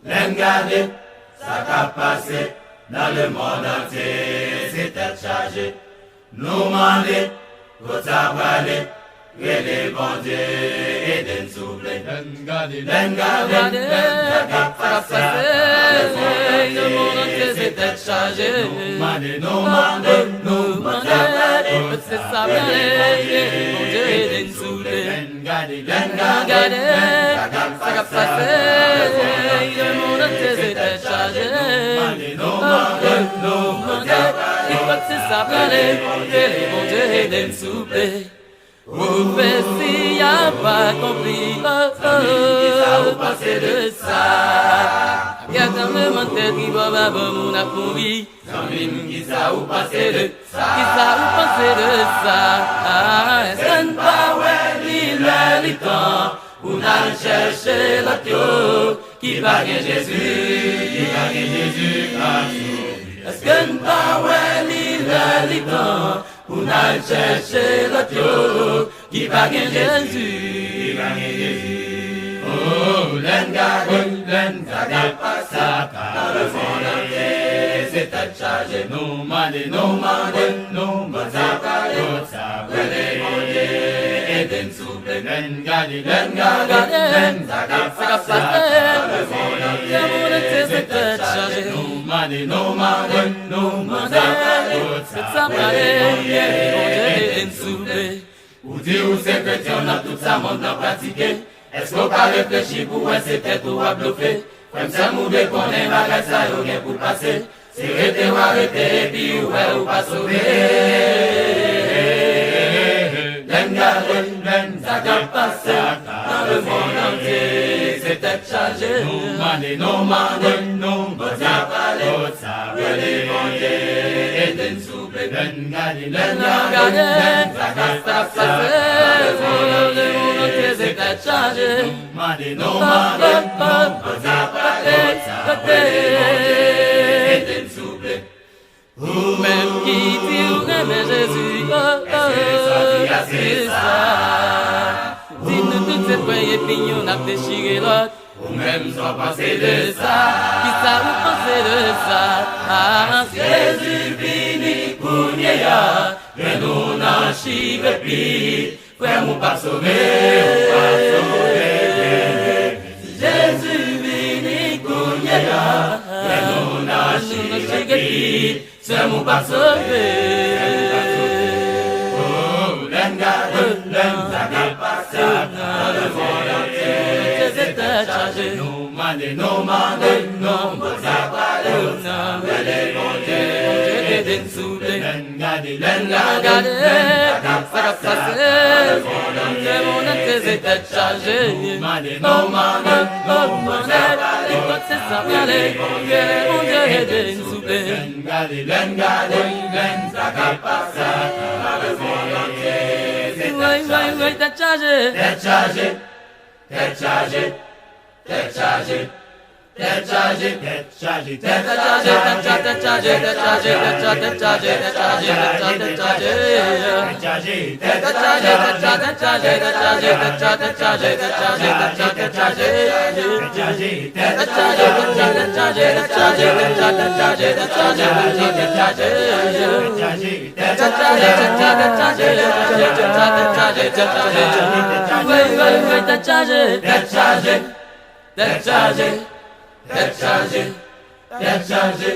Regardez, ça qu'a passé dans le monde entier, c'est tête chargée. Nous demander, votre parler, et les bons dieux, et de nous souffler. Regardez, ça qu'a passé dans le monde entier, c'est tête chargée. Nous demander, c'est ça, et les bons dieux, et de nous souffler. Regardez, ça qu'a passé. Vous faites s'il n'y a pas compris, vous passez de ça. Il y a tellement de tête qui va mon approuvi. Qui ça vous passez de ça? Qui ça vous passez de ça? Est-ce qu'on pas ouais l'île temps? Pour aller chercher l'autre qui va gagner Jésus, qui va gagner Jésus à est-ce que nous pas ouais l'île temps? Pour aller chercher l'autre qui va gagner Jésus, qui va gagner Jésus. Oh, l'engagement, pas ça, dans le monde entier, c'est à charger. Nous mandez, ça, les mondiers, et d'un souple, l'engagé, ça qu'a passé, le monde entier, c'est à charger. Nous mandez, ça, les mondiers, et d'un souple. Ou dire où c'est chrétien, on a tout ça, monde à pratiquer. Est-ce qu'on pas réfléchir pour ouais, c'est peut-être ou à bluffer? Comme ça, nous déconnons, bagage ça, y'a rien pour passer. C'est arrêter ou arrêter, et puis ouais, ou pas sauver. Ça qu'a passé dans le monde entier, c'est peut-être chargé. Nous mandez, ça parler, ça les mondiers, et d'une soupe, l'engagé, ça qu'a passé dans le monde entier, c'est peut-être chargé. Nous mandez, ça parler, ça et d'une soupe. Ou même qui dit ou aime Jésus, c'est ça. Dis-nous toute cette voie et puis on a déchiré l'autre. Ou même sans penser de ça. Qui ça vous pensez de ça? Ah, Jésus vini pour vieillard. Mais nous n'en chive plus. Frère, on pas sauver, on pas sauver. Jésus vini pour vieillard. Mais nous n'en chive plus. C'est mon pas sauver. Oh, ça qu'a passé dans le monde entier, c'est chargé. Nous mandez, ça parler, les mondiers, et des souple. Regardez, ça qu'a passé dans le monde entier, c'est chargé. Nous mandez, c'est ça, les mondiers, et des souple. Regardez, ça qu'a passé dans le monde entier, c'est chargé. T'es chargé. T'es chargé.